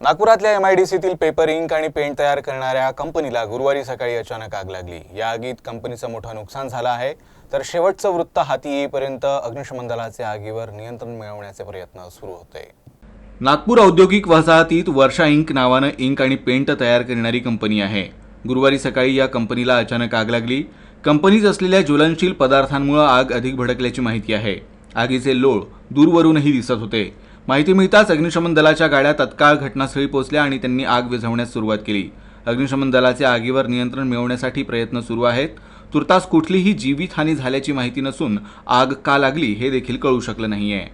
नागपुरातल्या MIDCतील paper Inc आणि paint तयार करणाऱ्या कंपनीला गुरुवारी सकाळी अचानक आग लागली। या आगीत कंपनीचं मोठं नुकसान झालं आहे, तर शेवटचं वृत्त हाती येईपर्यंत अग्निशमन दलाचे आगीवर नियंत्रण मिळवण्याचे प्रयत्न सुरू होते। नागपूर औद्योगिक वसाहतीत वर्षा इंक नावानं इंक आणि पेंट तयार करणारी कंपनी आहे। गुरुवारी सकाळी या कंपनीला अचानक आग लागली। कंपनीत असलेल्या ज्वलनशील पदार्थांमुळे आग अधिक भडकल्याची माहिती आहे। आगीचे लोळ दूरवरूनही दिसत होते। माहिती मिळताच अग्निशमन दलाच्या गाड्या तत्काळ घटनास्थळी पोहोचल्या आणि त्यांनी आग विझवण्यास सुरुवात केली। अग्निशमन दलाचे आगीवर नियंत्रण मिळवण्यासाठी प्रयत्न सुरू आहेत। तुर्तास कुठलीही जीवितहानी झाल्याची माहिती नसून आग का लागली हे देखील कळू शकलं नाहीये।